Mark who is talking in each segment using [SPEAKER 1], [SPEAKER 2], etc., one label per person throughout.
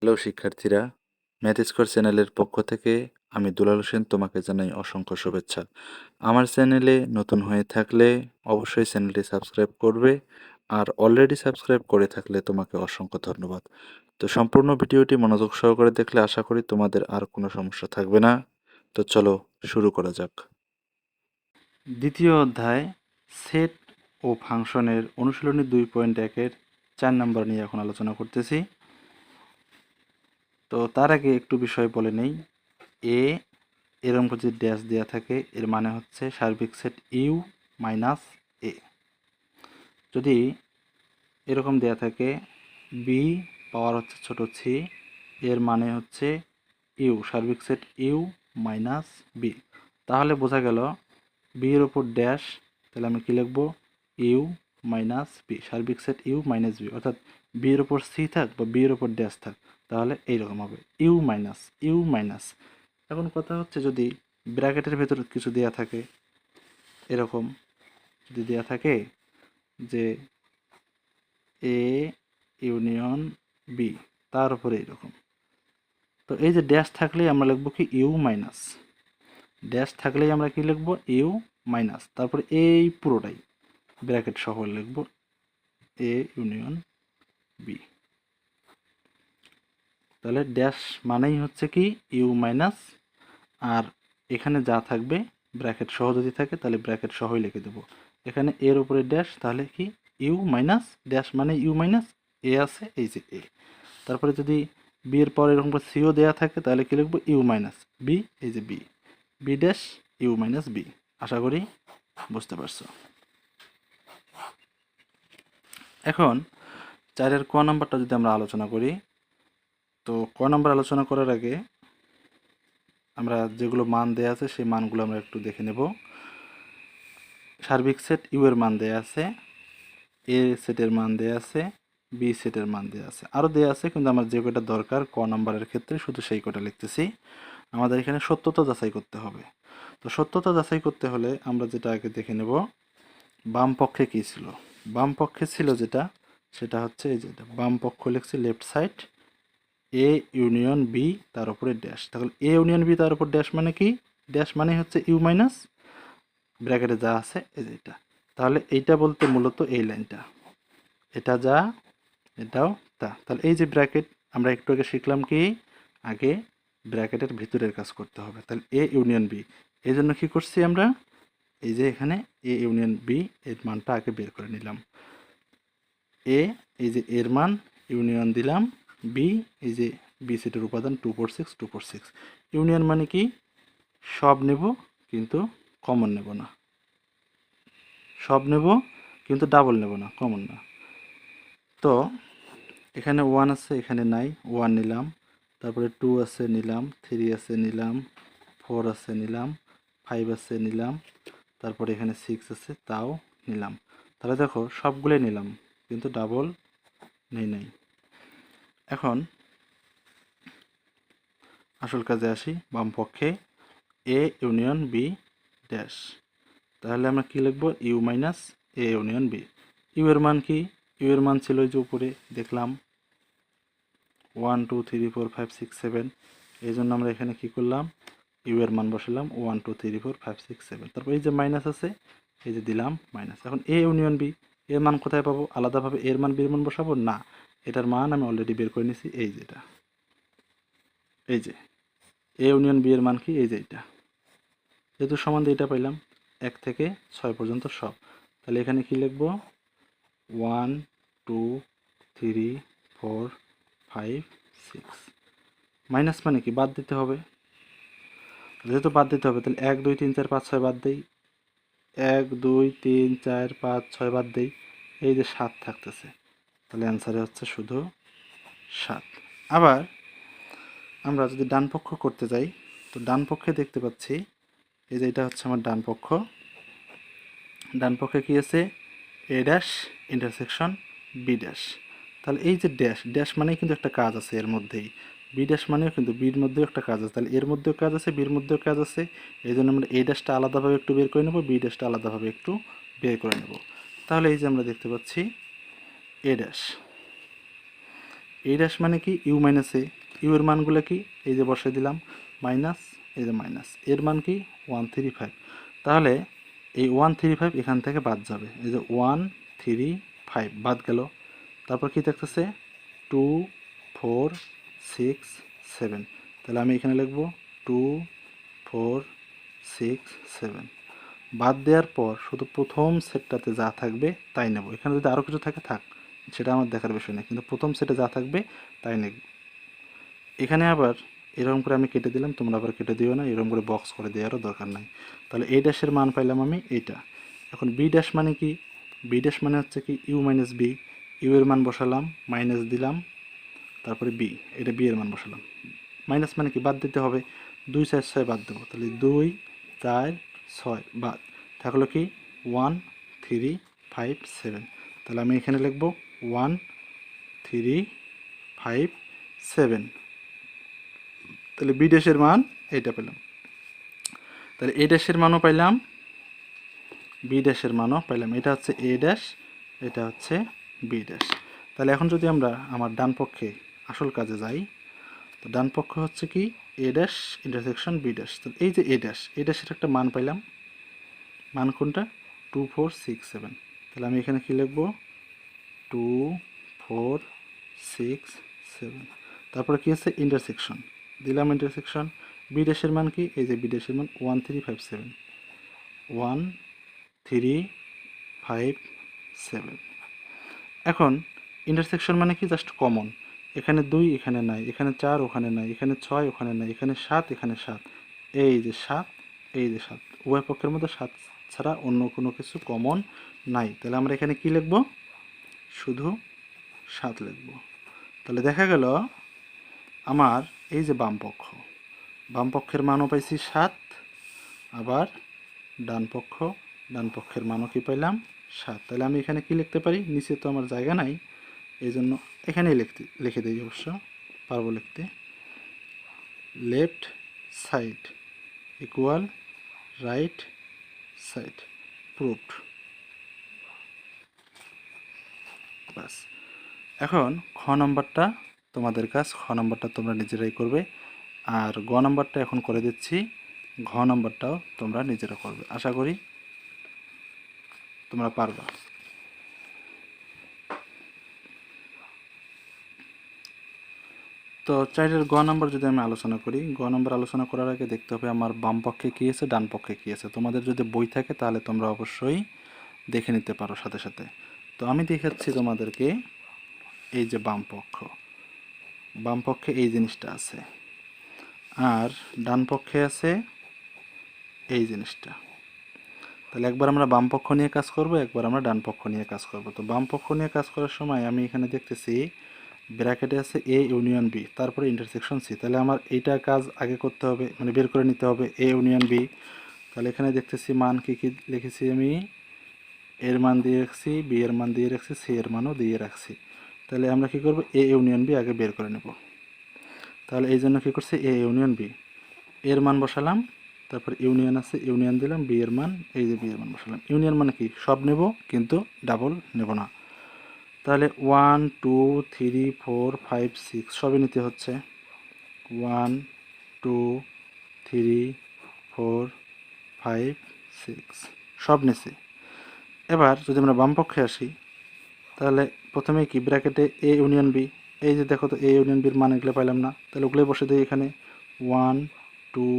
[SPEAKER 1] Hello শিক্ষার্থীরা, math score চ্যানেলের পক্ষ থেকে আমি দুলাল হোসেন তোমাকে জানাই অসংখ্য শুভেচ্ছা। আমার চ্যানেলে নতুন হয়ে থাকলে অবশ্যই চ্যানেলটি সাবস্ক্রাইব করবে, আর অলরেডি সাবস্ক্রাইব করে থাকলে তোমাকে অসংখ্য ধন্যবাদ। তো সম্পূর্ণ ভিডিওটি মনোযোগ সহকারে দেখলে আশা করি তোমাদের আর কোনো সমস্যা থাকবে না। তো চলো শুরু করা যাক। দ্বিতীয় অধ্যায় সেট ও ফাংশনের অনুশীলনী 2.1-এর 4 নম্বর নিয়ে এখন আলোচনা করতেছি। তো তার আগে একটু বিষয় বলে নেই। এ এরকম করে যদি ড্যাশ দেওয়া থাকে এর মানে হচ্ছে সার্বিক সেট ইউ মাইনাস এ। যদি এরকম দেওয়া থাকে বি পাওয়ার হচ্ছে ছোট সি, এর মানে হচ্ছে ইউ সার্বিক সেট ইউ মাইনাস বি। তাহলে বোঝা গেল বি এর উপর ড্যাশ, তাহলে আমি কি লিখবো ইউ মাইনাস বি সার্বিক সেট ইউ মাইনাস বি, অর্থাৎ বি এর উপর সি থাক বা বি এর উপর ড্যাশ থাক তাহলে এইরকম হবে ইউ মাইনাস ইউ মাইনাস। এখন কথা হচ্ছে যদি ব্র্যাকেটের ভেতর কিছু দেয়া থাকে, এরকম যদি দেয়া থাকে যে এ ইউনিয়ন বি, তার উপরে এরকম, তো এই যে ড্যাশ থাকলেই আমরা লিখবো কি ইউ মাইনাস, ড্যাশ থাকলেই আমরা কি লিখবো ইউ মাইনাস, তারপরে এই পুরোটাই ব্র্যাকেট সহ লিখবো এ ইউনিয়ন বি। তাহলে ড্যাশ মানেই হচ্ছে কি ইউ মাইনাস, আর এখানে যা থাকবে ব্র্যাকেট সহ যদি থাকে তাহলে ব্র্যাকেট সহই লিখে দেবো। এখানে এর উপরে ড্যাশ তাহলে কি ইউ মাইনাস, ড্যাশ মানে ইউ মাইনাস, এ আছে এই যে এ। তারপরে যদি বি এর পর এরকম করে সিও দেওয়া থাকে তাহলে কি লিখবো ইউ মাইনাস বি, এই যে B, B dash U minus B. আশা করি বুঝতে পারছো। এখন 4-এর ক নাম্বারটা যদি আমরা আলোচনা করি, তো ক নাম্বার আলোচনা করার আগে আমরা যেগুলো মান দেয়া আছে সেই মানগুলো আমরা একটু দেখে নেব। সার্বিক সেট ইউ এর মান দেয়া আছে, এ সেটের মান দেয়া আছে, বি সেটের মান দেয়া আছে, আরও দেয়া আছে, কিন্তু আমার যে কয়টা দরকার ক নাম্বারের ক্ষেত্রে শুধু সেই কটা লিখতেছি। আমাদের এখানে সত্যতা যাচাই করতে হবে। তো সত্যতা যাচাই করতে হলে আমরা যেটা আগে দেখে নেব বাম পক্ষে কী ছিল। বাম পক্ষে ছিল যেটা, সেটা হচ্ছে এই যেটা বাম পক্ষ লিখছি left side A union B তার উপরে ড্যাশ। তাহলে এ ইউনিয়ন বি তার উপর ড্যাশ মানে কি, ড্যাশ মানে হচ্ছে ইউ মাইনাস ব্র্যাকেটে যা আছে এই যে এটা। তাহলে এইটা বলতে মূলত এই লাইনটা, এটা যা এটাও তা। তাহলে এই যে ব্র্যাকেট আমরা একটু আগে শিখলাম কি আগে ব্র্যাকেটের ভিতরের কাজ করতে হবে। তাহলে এ ইউনিয়ন বি, এই জন্য কী করছি আমরা এই যে এখানে এ ইউনিয়ন বি এর মানটা আগে বের করে নিলাম। এ এই যে এর মান ইউনিয়ন দিলাম, বি এই যে বি সেটের উপাদান 246 246। ইউনিয়ন মানে কি সব নেব কিন্তু কমন নেব না, সব নেব কিন্তু ডাবল নেব না, কমন না। তো এখানে 1 আছে এখানে নাই, 1 নিলাম, তারপরে 2 আছে নিলাম, 3 আছে নিলাম, 4 আছে নিলাম, 5 আছে নিলাম, তারপরে এখানে 6 আছে তাও নিলাম। তাহলে দেখো সবগুলোই নিলাম কিন্তু ডাবল নেই নাই। এখন আসল কাজে আসি, বাম পক্ষে এ ইউনিয়ন বি ড্যাশ। তাহলে আমরা কি লিখব U minus A union B. U এর মান কি, ইউ এর মান ছিল যে উপরে দেখলাম 1 2 3 4 5 6 7, এই জন্য আমরা এখানে কি করলাম ইউ এর মান বসালাম 1 2 3 4 5 6 7, তারপর এই যে মাইনাস আছে এই যে দিলাম মাইনাস। এখন এ ইউনিয়ন বি এর মান কোথায় পাবো, আলাদাভাবে এর মান বি এর মান বসাবো না, এটার মান আমি অলরেডি বের করে নিয়েছি, এই যেটা এই যে এ ইউনিয়ন বি এর মান কি এই যে এটা, যেহেতু সমান দিয়ে এটা পাইলাম 1 থেকে 6 পর্যন্ত সব। তাহলে এখানে কি লিখবো 1 2 3 4 5 6, মাইনাস মানে কি বাদ দিতে হবে, যেহেতু বাদ দিতে হবে তাহলে 1 2 3 4 5 6 বাদ দেই, 1 2 3 4 5 6 বাদ দেই, এই যে 7 থাকতেছে, তাহলে অ্যান্সারে হচ্ছে শুধু 7। আবার আমরা যদি ডান পক্ষ করতে যাই, তো ডান পক্ষে দেখতে পাচ্ছি এই যে এটা হচ্ছে আমার ডান পক্ষ, ডান পক্ষে কি আছে a dash intersection B dash. তাহলে এই যে ড্যাশ ড্যাশ মানেই কিন্তু একটা কাজ আছে এর মধ্যেই, বি ড্যাশ মানেও কিন্তু বির মধ্যেও একটা কাজ আছে, তাহলে এর মধ্যেও কাজ আছে বির মধ্যেও কাজ আছে, এই জন্য আমরা এই ড্যাশটা আলাদাভাবে একটু বের করে নেব, বি ড্যাশটা আলাদাভাবে একটু বের করে নেব। তাহলে এই যে আমরা দেখতে পাচ্ছি এ ড্যাশ, এ ড্যাশ মানে কি ইউ মাইনাস এ, ইউ এর মানগুলো কি এই যে বসে দিলাম মাইনাস, এই যে মাইনাস, এর মান কি 135। তাহলে এই 135 এখান থেকে বাদ যাবে, এই যে 135 বাদ গেল। তারপর কি থাকতেছে 2 4 6 7। তাহলে আমি এখানে লিখব 2 4 6 7। বাদ দেওয়ার পর শুধু প্রথম সেটটাতে যা থাকবে তাই নেব, এখানে যদি আরও কিছু থাকে থাক, সেটা আমার দেখার বিষয় নেই, কিন্তু প্রথম সেটে যা থাকবে তাই নেব। এখানে আবার এরকম করে আমি কেটে দিলাম, তোমরা আবার কেটে দিও না, এরকম করে বক্স করে দেওয়ারও দরকার নাই। তাহলে এই ড্যাশের মান পাইলাম আমি এইটা। এখন বি ড্যাশ মানে কি, বি ড্যাশ মানে হচ্ছে কি ইউ মাইনাস বি, ইউ এর মান বসালাম, মাইনাস দিলাম, তারপরে বি, এটা বি এর মান বসালাম। মাইনাস মানে কি বাদ দিতে হবে, 2 4 6 বাদ দেবো, তাহলে 2 4 6 বাদ থাকলো কি 1 3 5 7। তাহলে আমি এখানে লিখব 1 3 5 7। তাহলে বি ড্যাশের মান এইটা পেলাম। তাহলে এ ড্যাশের মানও পাইলাম, বি ড্যাশের মানও পাইলাম। এটা হচ্ছে এ ড্যাশ, এটা হচ্ছে বি ড্যাশ। তাহলে এখন যদি আমরা আমার ডান পক্ষে আসল কাজে যাই, তো ডান পক্ষ হচ্ছে কি a dash intersection B dash. তো এই যে এ ড্যাশ, এ ড্যাশের একটা মান পাইলাম, মান কোনটা 2 4 6 7। তাহলে আমি এখানে কি লিখব 2 4 6 7। তারপরে কি আছে ইন্টারসেকশন, দিলাম ইন্টারসেকশন। বি ড্যাশের মান কি, এই যে বি ড্যাশের মান 1 3 5 7, 1 3 5 7। এখন ইন্টারসেকশন মানে কি জাস্ট কমন, এখানে 2 এখানে নাই, এখানে 4 ওখানে নাই, এখানে 6 ওখানে নাই, এখানে 7 এখানে 7, এই যে 7 এই যে 7, উভয় পক্ষের মধ্যে 7 ছাড়া অন্য কোনো কিছু কমন নাই। তাহলে আমরা এখানে কি লিখব, শুধু 7 লিখব। তাহলে দেখা গেল আমার এই যে বাম পক্ষ, বাম পক্ষের মানও পাইছি 7, আবার ডান পক্ষের মানও কি পাইলাম 7। তাহলে আমি এখানে কি লিখতে পারি, নিচে তো আমার জায়গা নাই, এই জন্য এখানেই লিখে দিই, অবশ্য পারবো লিখতে, left side equal right side proved. বাস। এখন খ নম্বরটা তোমাদের কাজ, খ নম্বরটা তোমরা নিজেরাই করবে, আর গ নম্বরটা এখন করে দিচ্ছি, ঘ নম্বরটাও তোমরা নিজেরা করবে, আশা করি তোমরা পারবা। তো চাইলের গ নম্বর যদি আমি আলোচনা করি, গ নম্বর আলোচনা করার আগে দেখতে হবে আমার বাম পক্ষে কী আছে, ডান পক্ষে কী আছে। তোমাদের যদি বই থাকে তাহলে তোমরা অবশ্যই দেখে নিতে পারো সাথে সাথে। তো আমি দেখাচ্ছি তোমাদেরকে, এই যে বাম পক্ষে এই জিনিসটা আছে, আর ডান পক্ষে আছে এই জিনিসটা। তাহলে একবার আমরা বাম পক্ষ নিয়ে কাজ করব, একবার আমরা ডান পক্ষ নিয়ে কাজ করব। তো বাম পক্ষ নিয়ে কাজ করার সময় আমি এখানে দেখতেছি ব্র্যাকেটে আছে এ ইউনিয়ন বি, তারপরে ইন্টারসেকশন সি। তাহলে আমার এইটা কাজ আগে করতে হবে, মানে বের করে নিতে হবে এ ইউনিয়ন বি। তাহলে এখানে দেখতেছি মান কী কী লিখেছি আমি, এর মান দিয়ে রাখছি, বি এর মান দিয়ে রাখছি, সি এর মানও দিয়ে রাখছি। তাহলে আমরা কী করব, এ ইউনিয়ন বি আগে বের করে নেব। তাহলে এই জন্য কী করছি, এ ইউনিয়ন বি, এর মান বসালাম, তারপর ইউনিয়ন আছে ইউনিয়ন দিলাম, বি এর মান, এই যে বি এর মান বসালাম। ইউনিয়ন মানে কি সব নেব কিন্তু ডাবল নেব না। তাহলে 1 2 3 4 5 6 সবই নিতে হচ্ছে, 1 2 3 4 5 6 সব নিছি। এবার যদি আমরা বাম পক্ষে আসি, তাহলে প্রথমে কি ব্র্যাকেটে এ ইউনিয়ন বি, এই যে দেখো তো এ ইউনিয়ন বির মান এগুলো পাইলাম না, তাহলে ওগুলোই বসে দিই এখানে 1 2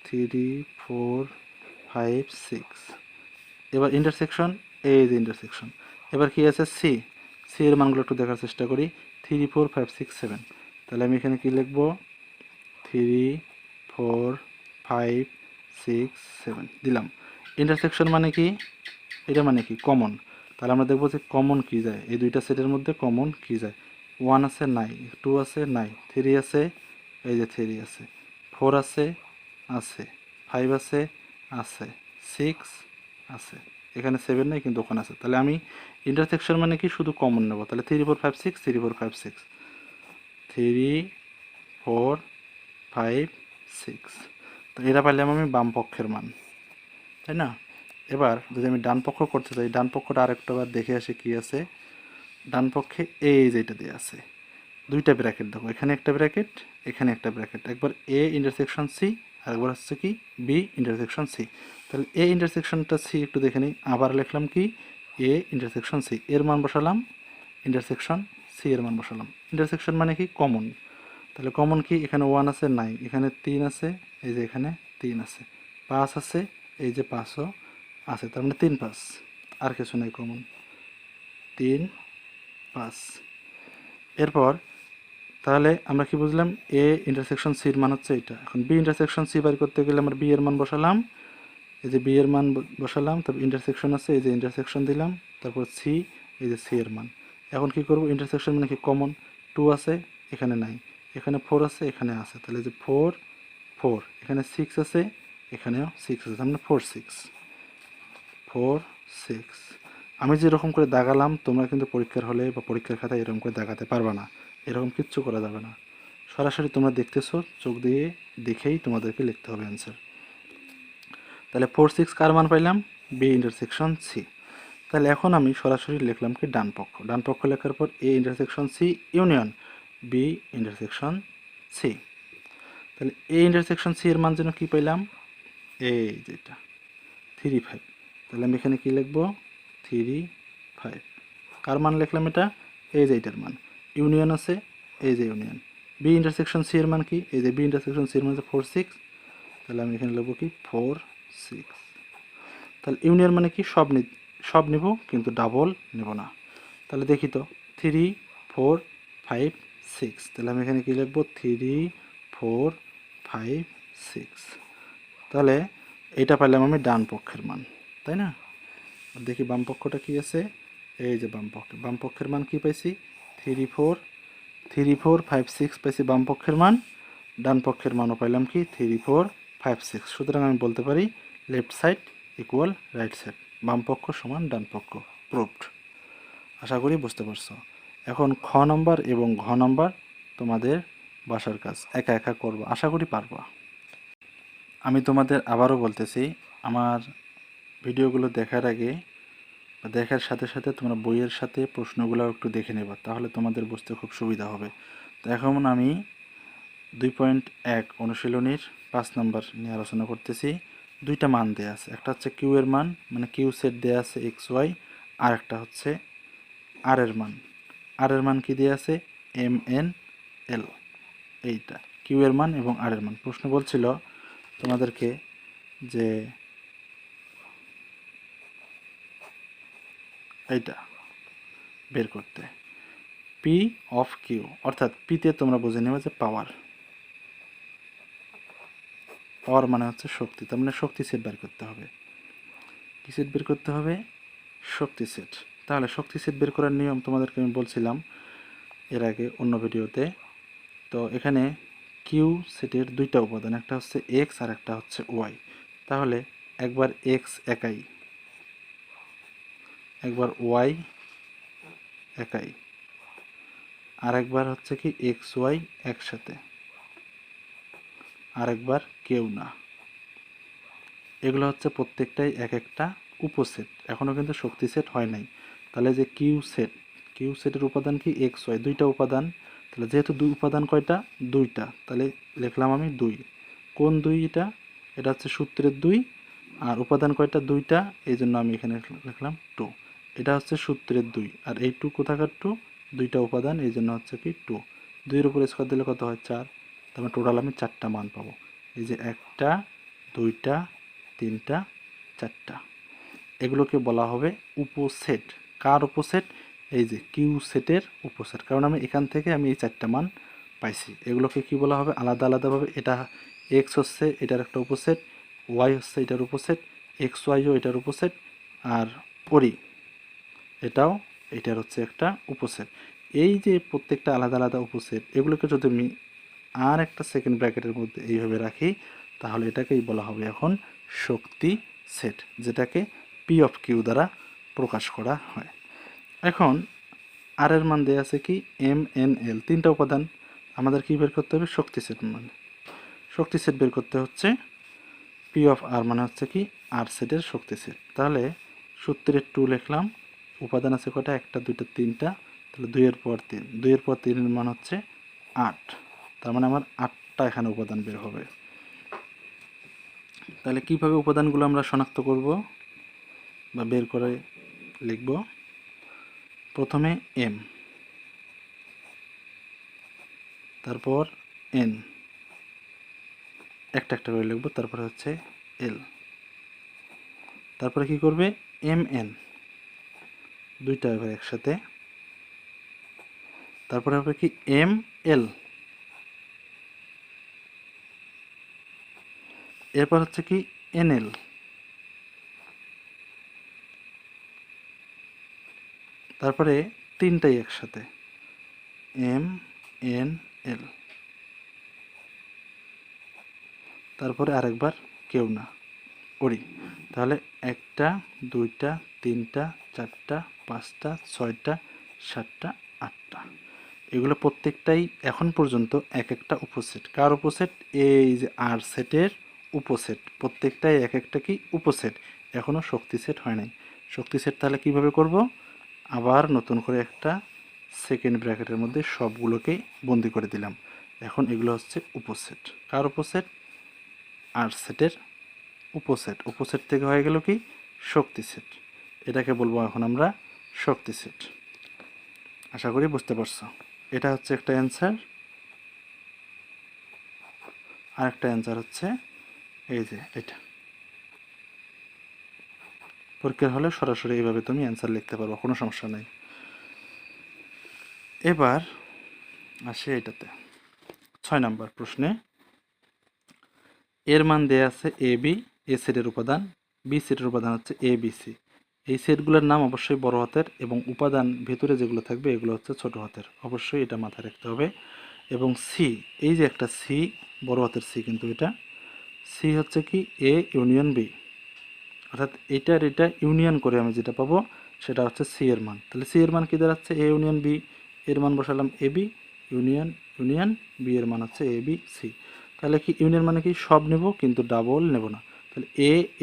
[SPEAKER 1] 3 4 5 6। এবার ইন্টারসেকশন, এই যে ইন্টারসেকশন। এবার কি আছে সি, সি এর মানগুলো একটু দেখার চেষ্টা করি, 3 4 5 6 7। তাহলে আমি এখানে কি লিখব, 3 4 5 6 7 দিলাম। ইন্টারসেকশন মানে কি, এটা মানে কি কমন। তাহলে আমরা দেখবো যে কমন কি যায়, এই দুইটা সেটের মধ্যে কমন কি যায়। 1 আছে নাই, 2 আছে নাই, 3 আছে, এই যে 3 আছে, 4 আছে আছে, 5 আছে আছে, 6 আছে, এখানে 7 নেই কিন্তু ওখানে আছে। তাহলে আমি ইন্টারসেকশন মানে কি শুধু কমন নেব। তাহলে 3 4 5 6 3 4 5 6 3 4 5 6। তো এটা পাইলাম আমি বাম পক্ষের মান, তাই না? এবার যদি আমি ডান পক্ষ করতে চাই, ডান পক্ষটা আরেকটা বার দেখে আসি কি আছে। ডান পক্ষে এই যেটা দিয়ে আছে, দুইটা ব্র্যাকেট দেখো, এখানে একটা ব্র্যাকেট, এখানে একটা ব্র্যাকেট, একবার এ ইন্টারসেকশন সি আর একবার হচ্ছে কি বি ইন্টারসেকশন সি। তাহলে এ ইন্টারসেকশনটা সি একটু দেখে নিই, আবার লিখলাম কি এ ইন্টারসেকশন সি, এর মান বসালাম, ইন্টারসেকশন সি এর মান বসালাম। ইন্টারসেকশন মানে কি কমন, তাহলে কমন কি এখানে 1 আছে নাই, এখানে 3 আছে, এই যে এখানে 3 আছে, 5 আছে, এই যে 5ও আছে, তার মানে 3 5, আর কিছু নাই কমন, 3 5। এরপর তাহলে আমরা কি বুঝলাম, এ ইন্টারসেকশন সির মান হচ্ছে এটা। এখন বি ইন্টারসেকশন সি বার করতে গেলে আমরা বি এর মান বসালাম, এই যে বি এর মান বসালাম, তারপর ইন্টারসেকশন আছে, এই যে ইন্টারসেকশন দিলাম, তারপর সি, এই যে সি এর মান। এখন কি করব, ইন্টারসেকশন মানে কি কমন, 2 আছে, এখানে নাই, এখানে 4 আছে, এখানে আছে, তাহলে যে 4 4, এখানে 6 আছে, এখানেও 6 আছে, তার মানে 4 6 4 6। আমি যেরকম করে দাগালাম তোমরা কিন্তু পরীক্ষার হলে বা পরীক্ষার খাতায় এরকম করে দাগাতে পারবে না, এরকম কিচ্ছু করা যাবে না। সরাসরি তোমরা দেখতেছো, চোখ দিয়ে দেখেই তোমাদেরকে লিখতে হবে অ্যান্সার। তাহলে 4 6 কার মান পাইলাম, বি ইন্টারসেকশন সি। তাহলে এখন আমি সরাসরি লিখলাম কি ডান পক্ষ, ডান পক্ষ লেখার পর A intersection C union B intersection C. তাহলে এ ইন্টারসেকশন সি এর মান যেন কি পাইলাম, এই যেটা 3 5। তাহলে আমি এখানে কি লিখবো, 3 5। কার মান লিখলাম এটা, এই যে এটার মান, ইউনিয়ন আছে, এই যে ইউনিয়ন। বি ইন্টারসেকশন সি এর মান কি, এই যে বি ইন্টারসেকশন সি এর মান হচ্ছে 4 6, তাহলে আমি এখানে লিখবো কি 4 6। তাহলে ইউনিয়ন মানে কি সব নিব কিন্তু ডাবল নেব না। তাহলে দেখি তো 3 4 5 6, তাহলে আমি এখানে কি লিখবো 3 4 5 6। তাহলে এটা পাইলাম আমি ডান পক্ষের মান, তাই না? আর দেখি বাম পক্ষটা কি আছে, এই যে বাম পক্ষের মান কি পাইছি, 3 4 5 6 পাইছি বাম পক্ষের মান, ডান পক্ষের মানও পাইলাম কি 3 4 5 6। সুতরাং আমি বলতে পারি left side equal right side, বাম পক্ষ সমান ডান পক্ষ, প্রুভড। আশা করি বুঝতে পারছো। এখন খ নম্বর এবং ঘ নম্বর তোমাদের বাসার কাজ একা একা করবো, আশা করি পারবা। আমি তোমাদের আবারও বলতেছি, আমার ভিডিওগুলো দেখার আগে বা দেখার সাথে সাথে তোমরা বইয়ের সাথে প্রশ্নগুলো একটু দেখে নেবা, তাহলে তোমাদের বুঝতে খুব সুবিধা হবে। তো এখন আমি 2.1 অনুশীলনীর 5 নম্বর নিয়ে আলোচনা করতেছি। দুইটা মান দেয়া আছে, একটা হচ্ছে কিউ এর মান, মানে কিউ সেট দেয়া আছে এক্স ওয়াই, আর একটা হচ্ছে আর এর মান। আর এর মান কি দেয়া আছে, এম এন এল। এইটা কিউ এর মান এবং আর এর মান। প্রশ্ন বলছিল তোমাদেরকে যে এইটা বের করতে, পি অফ কিউ, অর্থাৎ পিতে তোমরা বুঝে নেবে যে পাওয়ার, পাওয়ার মানে হচ্ছে শক্তি, তার মানে শক্তি সেট বের করতে হবে। কি সেট বের করতে হবে, শক্তি সেট। তাহলে শক্তি সেট বের করার নিয়ম তোমাদেরকে আমি বলছিলাম এর আগে অন্য ভিডিওতে। তো এখানে কিউ সেটের দুইটা উপাদান, একটা হচ্ছে এক্স আর একটা হচ্ছে ওয়াই। তাহলে একবার এক্স একাই, একবার ওয়াই একাই, আর একবার হচ্ছে কি এক্স ওয়াই একসাথে, আর একবার কেউ না। এগুলো হচ্ছে প্রত্যেকটাই এক একটা উপসেট, এখনও কিন্তু শক্তি সেট হয় নাই। তাহলে যে কিউ সেট, কিউ সেটের উপাদান কি এক্স ওয়াই, দুইটা উপাদান। তাহলে যেহেতু দুই উপাদান কয়টা, দুইটা, তাহলে লিখলাম আমি 2। কোন 2 এটা, এটা হচ্ছে সূত্রের 2, আর উপাদান কয়টা, দুইটা, এই জন্য আমি এখানে লিখলাম 2। এটা হচ্ছে সূত্রের 2, আর এই 2 কোথাকার 2, দুইটা উপাদান, এই জন্য হচ্ছে কি 2। 2-এর উপর স্কোয়ার দিলে কত হয়, 4। তাহলে টোটাল আমি 4টা মান পাবো, এই যে 1টা 2টা 3টা 4টা। এগুলোকে বলা হবে উপসেট। কার উপসেট, এই যে কিউ সেটের উপসেট, কারণ আমি এখান থেকে আমি এই 4টা মান পাইছি। এগুলোকে কি বলা হবে, আলাদা আলাদাভাবে, এটা এক্স হচ্ছে এটার একটা উপসেট, ওয়াই হচ্ছে এটার উপসেট, এক্স ওয়াইও এটার উপসেট, আর পরি এটাও এটার হচ্ছে একটা উপসেট। এই যে প্রত্যেকটা আলাদা আলাদা উপসেট, এগুলোকে যদি আমি আর একটা সেকেন্ড ব্র্যাকেটের মধ্যে এইভাবে রাখি, তাহলে এটাকেই বলা হবে এখন শক্তি সেট, যেটাকে পি অফ কিউ দ্বারা প্রকাশ করা হয়। এখন আর এর মান দেওয়া আছে কি এম এন এল, 3টা উপাদান। আমাদের কি বের করতে হবে, শক্তি সেট মানে, শক্তি সেট বের করতে হচ্ছে পি অফ আর মানে হচ্ছে কি আর সেটের শক্তি সেট। তাহলে সূত্রের 2 লিখলাম, উপাদান আছে কটা, 1টা 2টা 3টা, তাহলে 2 এর পর 3 এর মান হচ্ছে 8, তার মানে আমার 8টা এখানে উপাদান বের হবে। তাহলে কিভাবে উপাদানগুলো আমরা শনাক্ত করব বা বের করে লিখব? প্রথমে m, তারপর n, একটা একটা করে লিখব, তারপরে হচ্ছে l, তারপরে কি করবে mn, দুইটা হবে একসাথে, তারপরে হবে কি ml, এরপর হচ্ছে কি nl, তারপরে তিনটাই একসাথে m n l, তারপরে আরেকবার কেউ না করি। তাহলে 1টা 2টা 3টা 4টা 5টা 6টা 7টা 8টা, এগুলো প্রত্যেকটাই এখন পর্যন্ত এক একটা উপসেট। কার উপসেট? এই যে আর সেটের উপসেট, প্রত্যেকটাই এক একটা কি উপসেট, এখনও শক্তি সেট হয় নাই। শক্তি সেট তাহলে কিভাবে করব? আবার নতুন করে একটা সেকেন্ড ব্র্যাকেটের মধ্যে সবগুলোকে বন্দি করে দিলাম। এখন এগুলো হচ্ছে উপসেট। কার উপসেট? আর সেটের উপসেট। উপসেট থেকে হয়ে গেল কি শক্তি সেট। এটাকে বলবো এখন আমরা শক্তি সেট। আশা করি বুঝতে পারছো। এটা হচ্ছে একটা অ্যান্সার, আর একটা অ্যান্সার হচ্ছে এই যে এটা। পরীক্ষার হলে সরাসরি এইভাবে তুমি অ্যান্সার লিখতে পারবো, কোনো সমস্যা নেই। এবার আসে এটাতে 6 নম্বর প্রশ্নে। এর মান দেয়া আছে এ বি, এ সেটের উপাদান, বি সেটের উপাদান হচ্ছে এ বি সি। এই সেটগুলোর নাম অবশ্যই বড় হাতের এবং উপাদান ভেতরে যেগুলো থাকবে এগুলো হচ্ছে ছোট হাতের, অবশ্যই এটা মাথায় রাখতে হবে। এবং সি, এই যে একটা সি, বড় হাতের সি, কিন্তু এটা সি হচ্ছে কি এ ইউনিয়ন বি, অর্থাৎ এটা ইউনিয়ন করে আমি যেটা পাবো সেটা হচ্ছে সি এর মান। তাহলে সি এর মান কি দাঁড়াচ্ছে? এ ইউনিয়ন বি, এর মান বসালাম A B, union union B এর মান হচ্ছে এ বি সি। তাহলে কি ইউনিয়ন মানে কি সব নেব কিন্তু ডাবল নেব না। তাহলে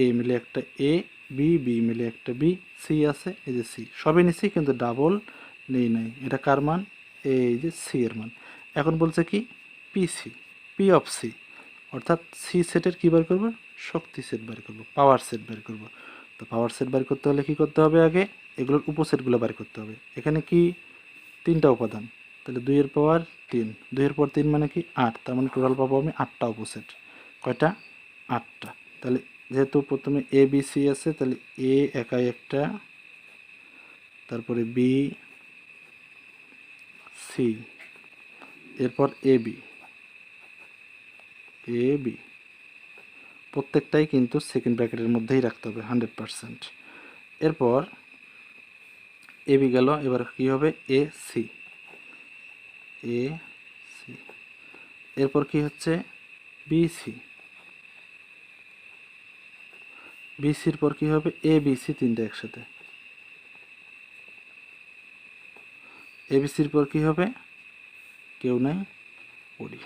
[SPEAKER 1] এ মিলে একটা এ, বি মিলে একটা বি, সি আছে এই যে সি, সবই নিছি কিন্তু ডাবল নেই নাই। এটা কার মান? এই যে সি এর মান। এখন বলছে কি পিসি, পি অফ সি, অর্থাৎ সি সেটের কী বের করবো? শক্তি সেট বের করবো, পাওয়ার সেট বের করবো। তো পাওয়ার সেট বের করতে হলে কী করতে হবে? আগে এগুলোর উপসেটগুলো বের করতে হবে। এখানে কি 3টা উপাদান, তাহলে 2 এর পাওয়ার 3, 2 এর পাওয়ার 3 মানে কি 8, তার মানে টোটাল পাবো আমি 8টা উপসেট। কয়টা? 8টা। তাহলে যেহেতু প্রথমে এ বি সি আছে, তাহলে এ একাই একটা, তারপরে বি সি, এরপর এ বি, প্রত্যেকটাই কিন্তু সেকেন্ড ব্র্যাকেটের মধ্যেই রাখতে হবে 100%। এরপর এ বি গেল, এবার কি হবে? এ সি, এরপর কি হচ্ছে? বি সি, বিসির পর কি হবে? এ বি সি, তিনটে একসাথে। এ বি সির পর কি হবে? কেউ নাই, ওডি।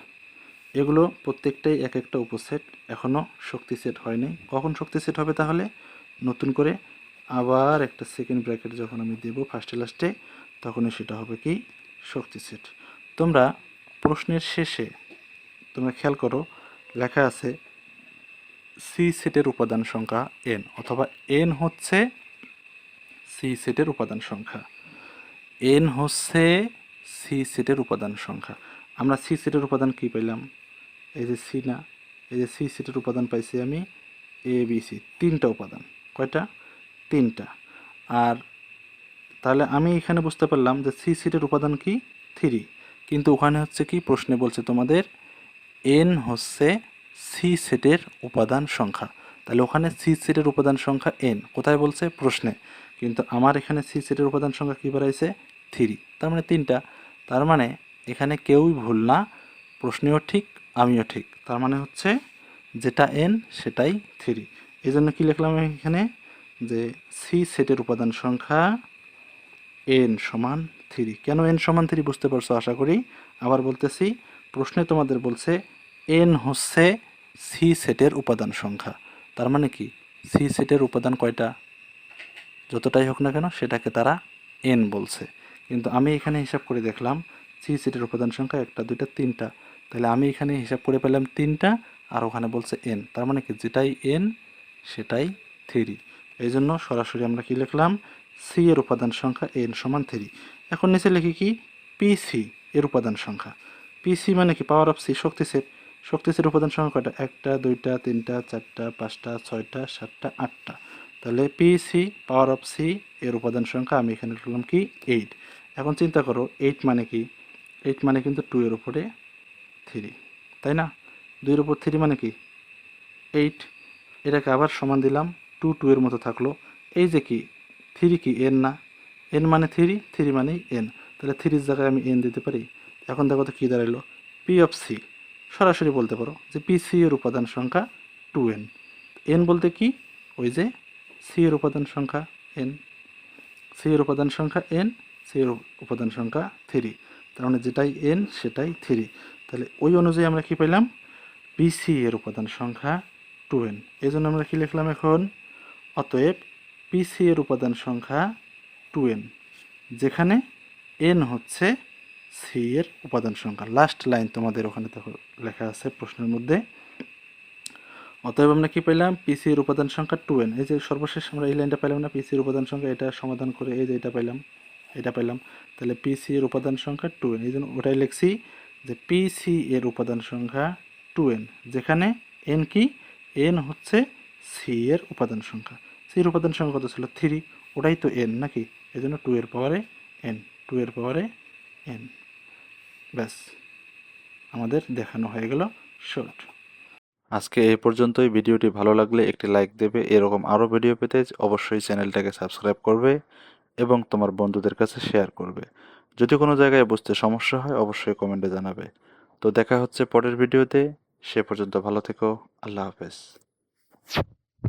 [SPEAKER 1] এগুলো প্রত্যেকটাই এক একটা উপসেট, এখনও শক্তি সেট হয়নি। কখন শক্তি সেট হবে? তাহলে নতুন করে আবার একটা সেকেন্ড ব্র্যাকেট যখন আমি দেব ফার্স্টে লাস্টে, তখনই সেটা হবে কি শক্তি সেট। তোমরা প্রশ্নের শেষে তোমরা খেয়াল করো, লেখা আছে সি সেটের উপাদান সংখ্যা এন, অথবা এন হচ্ছে সি সেটের উপাদান সংখ্যা। এন হচ্ছে সি সেটের উপাদান সংখ্যা। আমরা সি সেটের উপাদান কি পেলাম? এই যে সি না, এই যে সি সেটের উপাদান পাইছি আমি এ বি সি, 3টা উপাদান। কয়টা? 3টা। আর তাহলে আমি এখানে বুঝতে পারলাম যে সি সেটের উপাদান কি 3, কিন্তু ওখানে হচ্ছে কি প্রশ্নে বলছে তোমাদের এন হচ্ছে সি সেটের উপাদান সংখ্যা। তাহলে ওখানে সি সেটের উপাদান সংখ্যা এন, কোথায় বলছে? প্রশ্নে। কিন্তু আমার এখানে সি সেটের উপাদান সংখ্যা কী বাড়াইছে? 3, তার মানে 3টা। তার মানে এখানে কেউই ভুল না, প্রশ্নেও ঠিক আমিও ঠিক, তার মানে হচ্ছে যেটা এন সেটাই 3। এই জন্য কী লিখলাম এখানে? যে সি সেটের উপাদান সংখ্যা এন সমান 3। কেন এন সমান 3 বুঝতে পারছো আশা করি। আবার বলতেছি, প্রশ্নে তোমাদের বলছে এন হচ্ছে সি সেটের উপাদান সংখ্যা, তার মানে কি সি সেটের উপাদান কয়টা? যতটাই হোক না কেন সেটাকে তারা এন বলছে। কিন্তু আমি এখানে হিসাব করে দেখলাম সি সেটের উপাদান সংখ্যা 1 2 3 তাহলে আমি এখানে হিসাব করে পেলাম 3টা, আর ওখানে বলছে এন, তার মানে কি যেটাই এন সেটাই 3। এই জন্য সরাসরি আমরা কি লিখলাম, সি এর উপাদান সংখ্যা এন সমান 3। এখন নিচে লিখি কি, পিসি এর উপাদান সংখ্যা। পিসি মানে কি, পাওয়ার অফ সি, শক্তি সেট। শক্তি সেটের উপাদান সংখ্যা কয়টা, 1 2 3 4 5 6 7 8। তাহলে পিসি পাওয়ার অফ সি এর উপাদান সংখ্যা আমি এখানে লিখলাম কি 8। এখন চিন্তা করো 8 মানে কি, 8 মানে কিন্তু 2 এর উপরে 3, তাই না? 2 এর উপর 3 মানে কি 8। এটাকে আবার সমান দিলাম, 2 2 এর মতো থাকলো। এই যে কি 3 কি এন না, এন মানে 3, 3 মানেই এন, তাহলে 3 এর জায়গায় আমি এন দিতে পারি। এখন দেখো তো কী দাঁড়াইলো, পি অফ সি। সরাসরি বলতে পারো যে পি সি এর উপাদান সংখ্যা 2n। এন বলতে কি, ওই যে সি এর উপাদান সংখ্যা এন, সি এর উপাদান সংখ্যা এন, সি এর উপাদান সংখ্যা 3, তার মানে যেটাই এন সেটাই 3। তাহলে ওই অনুযায়ী আমরা কি পেলাম, পিসি এর উপাদান সংখ্যা 2n। এই জন্য আমরা কি লিখলাম এখন, অতএব পিসি এর উপাদান সংখ্যা 2n, যেখানে এন হচ্ছে সি এর উপাদান সংখ্যা। লাস্ট লাইন তোমাদের ওখানে দেখো লেখা আছে প্রশ্নের মধ্যে। অতএব আমরা কি পেলাম, পিসি এর উপাদান সংখ্যা 2n। এই যে সর্বশেষ আমরা এই লাইনটা পেলাম না, পিসি এর উপাদান সংখ্যা, এটা সমাধান করে এই যে এটা পেলাম, এটা পেলাম। তাহলে পিসি এর উপাদান সংখ্যা 2n, এই জন্য ওটাই লিখছি যে পিসি এর উপাদান সংখ্যা 2n, যেখানে এন কি, এন হচ্ছে সি এর উপাদান সংখ্যা। সি এর উপাদান সংখ্যা কত ছিল, 3, ওটাই তো এন নাকি, এই জন্য 2 এর পাওয়ারে এন, 2 এর পাওয়ারে এন। ব্যাস, আমাদের দেখানো হয়ে গেল শর্ট। আজকে এই পর্যন্তই। ভিডিওটি ভালো লাগলে একটি লাইক দেবে, এরকম আরও ভিডিও পেতে অবশ্যই চ্যানেলটাকে সাবস্ক্রাইব করবে এবং তোমার বন্ধুদের কাছে শেয়ার করবে। যদি কোনো জায়গায় বুঝতে সমস্যা হয় অবশ্যই কমেন্টে জানাবে। তো দেখা হচ্ছে পরের ভিডিওতে, সে পর্যন্ত ভালো থেকো, আল্লাহ হাফেজ।